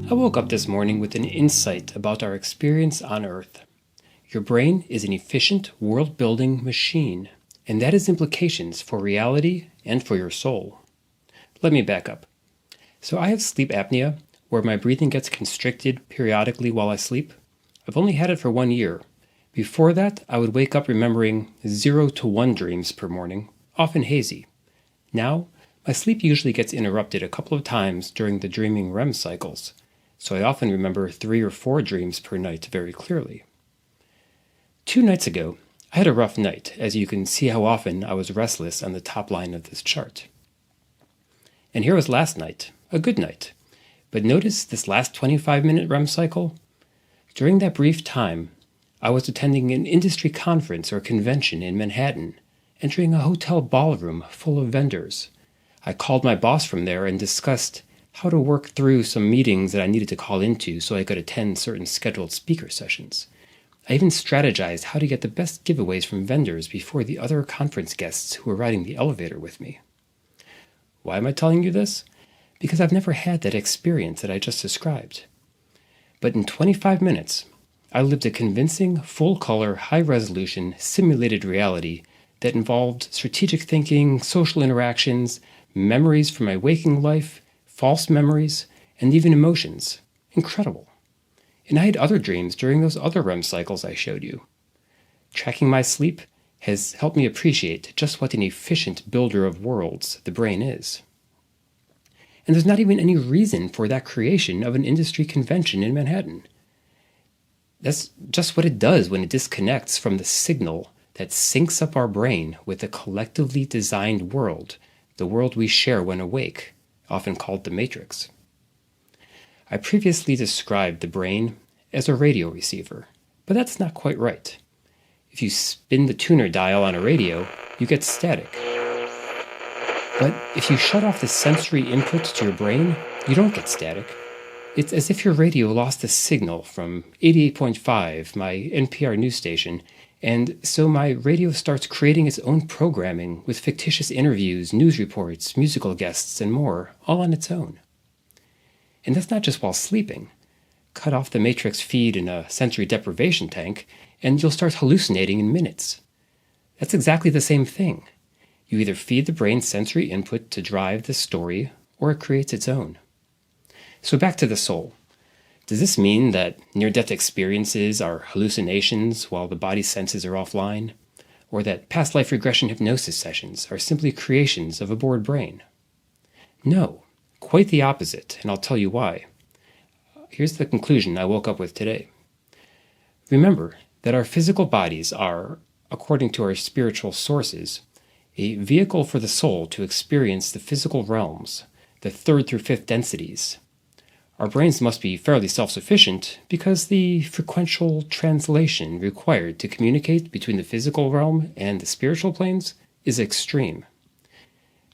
I woke up this morning with an insight about our experience on Earth. Your brain is an efficient world-building machine, and that has implications for reality and for your soul. Let me back up. So I have sleep apnea, where my breathing gets constricted periodically while I sleep. I've only had it for 1 year. Before that, I would wake up remembering 0 to 1 dreams per morning, often hazy. Now, my sleep usually gets interrupted a couple of times during the dreaming REM cycles, so I often remember 3 or 4 dreams per night very clearly. 2 nights ago, I had a rough night, as you can see how often I was restless on the top line of this chart. And here was last night, a good night. But notice this last 25-minute REM cycle? During that brief time, I was attending an industry conference or convention in Manhattan, entering a hotel ballroom full of vendors. I called my boss from there and discussed how to work through some meetings that I needed to call into so I could attend certain scheduled speaker sessions. I even strategized how to get the best giveaways from vendors before the other conference guests who were riding the elevator with me. Why am I telling you this? Because I've never had that experience that I just described. But in 25 minutes, I lived a convincing, full-color, high-resolution, simulated reality that involved strategic thinking, social interactions, memories from my waking life, false memories, and even emotions. Incredible. And I had other dreams during those other REM cycles I showed you. Tracking my sleep has helped me appreciate just what an efficient builder of worlds the brain is. And there's not even any reason for that creation of an industry convention in Manhattan. That's just what it does when it disconnects from the signal that syncs up our brain with the collectively designed world, the world we share when awake, often called the Matrix. I previously described the brain as a radio receiver, but that's not quite right. If you spin the tuner dial on a radio, you get static. But if you shut off the sensory input to your brain, you don't get static. It's as if your radio lost the signal from 88.5, my NPR news station, and so my radio starts creating its own programming with fictitious interviews, news reports, musical guests, and more, all on its own. And that's not just while sleeping. Cut off the Matrix feed in a sensory deprivation tank, and you'll start hallucinating in minutes. That's exactly the same thing. You either feed the brain sensory input to drive the story, or it creates its own. So back to the soul. Does this mean that near-death experiences are hallucinations while the body's senses are offline? Or that past life regression hypnosis sessions are simply creations of a bored brain? No, quite the opposite, and I'll tell you why. Here's the conclusion I woke up with today. Remember that our physical bodies are, according to our spiritual sources, a vehicle for the soul to experience the physical realms, the 3rd through 5th densities. Our brains must be fairly self-sufficient because the frequential translation required to communicate between the physical realm and the spiritual planes is extreme.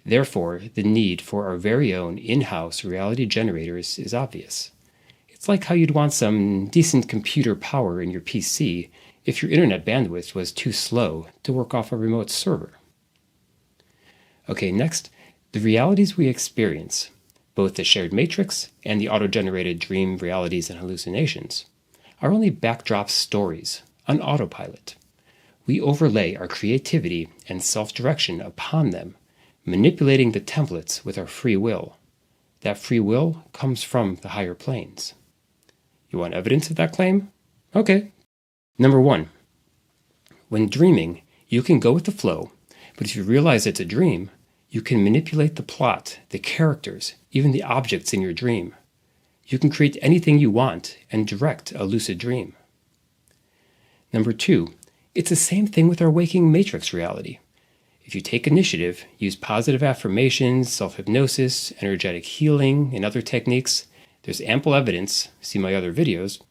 Therefore, the need for our very own in-house reality generators is obvious. It's like how you'd want some decent computer power in your PC if your internet bandwidth was too slow to work off a remote server. Okay, next, the realities we experience, both the shared matrix and the auto-generated dream realities and hallucinations, are only backdrop stories on autopilot. We overlay our creativity and self-direction upon them, manipulating the templates with our free will. That free will comes from the higher planes. You want evidence of that claim? Okay. Number 1. When dreaming, you can go with the flow, but if you realize it's a dream, you can manipulate the plot, the characters, even the objects in your dream. You can create anything you want and direct a lucid dream. Number 2, it's the same thing with our waking matrix reality. If you take initiative, use positive affirmations, self-hypnosis, energetic healing, and other techniques, there's ample evidence, see my other videos,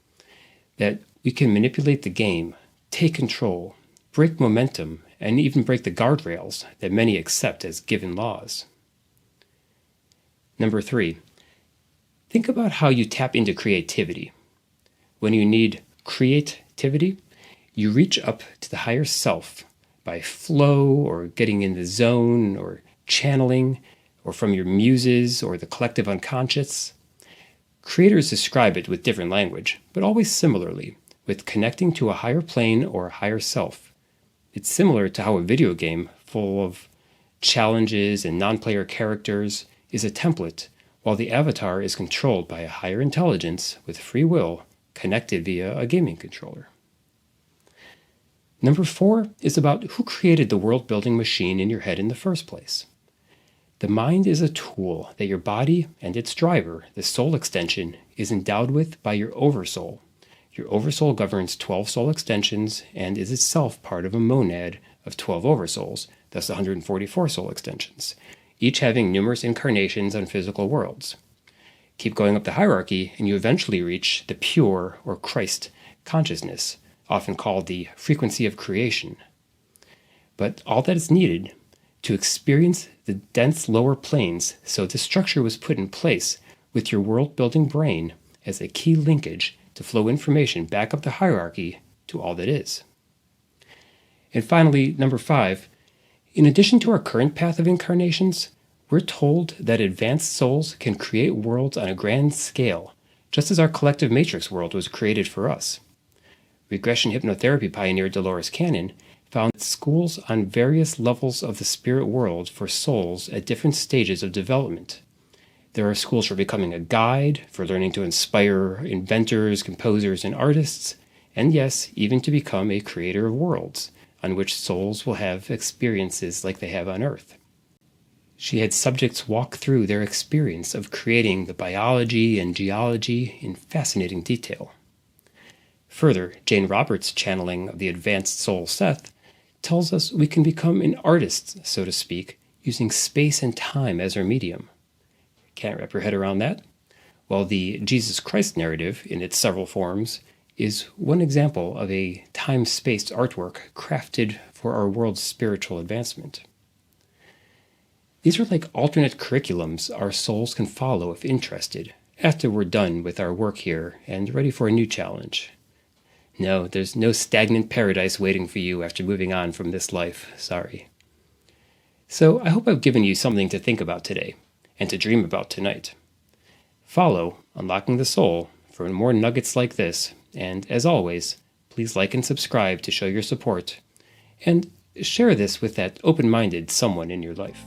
that we can manipulate the game, take control, break momentum, and even break the guardrails that many accept as given laws. Number 3, think about how you tap into creativity. When you need creativity, you reach up to the higher self by flow or getting in the zone or channeling or from your muses or the collective unconscious. Creators describe it with different language, but always similarly, with connecting to a higher plane or a higher self. It's similar to how a video game full of challenges and non-player characters is a template, while the avatar is controlled by a higher intelligence with free will connected via a gaming controller. Number 4 is about who created the world-building machine in your head in the first place. The mind is a tool that your body and its driver, the soul extension, is endowed with by your oversoul. Your oversoul governs 12 soul extensions and is itself part of a monad of 12 oversouls, thus 144 soul extensions, each having numerous incarnations on physical worlds. Keep going up the hierarchy and you eventually reach the pure or Christ consciousness, often called the frequency of creation. But all that is needed to experience the dense lower planes, so the structure was put in place with your world-building brain as a key linkage to flow information back up the hierarchy to all that is. And finally, number 5, in addition to our current path of incarnations, we're told that advanced souls can create worlds on a grand scale, just as our collective matrix world was created for us. Regression hypnotherapy pioneer Dolores Cannon found that schools on various levels of the spirit world for souls at different stages of development. There are schools for becoming a guide, for learning to inspire inventors, composers, and artists, and yes, even to become a creator of worlds, on which souls will have experiences like they have on Earth. She had subjects walk through their experience of creating the biology and geology in fascinating detail. Further, Jane Roberts' channeling of the advanced soul Seth tells us we can become an artist, so to speak, using space and time as our medium. Can't wrap your head around that? Well, the Jesus Christ narrative, in its several forms, is one example of a time-spaced artwork crafted for our world's spiritual advancement. These are like alternate curriculums our souls can follow if interested, after we're done with our work here and ready for a new challenge. No, there's no stagnant paradise waiting for you after moving on from this life, sorry. So I hope I've given you something to think about today, and to dream about tonight. Follow Unlocking the Soul for more nuggets like this, and as always, please like and subscribe to show your support, and share this with that open-minded someone in your life.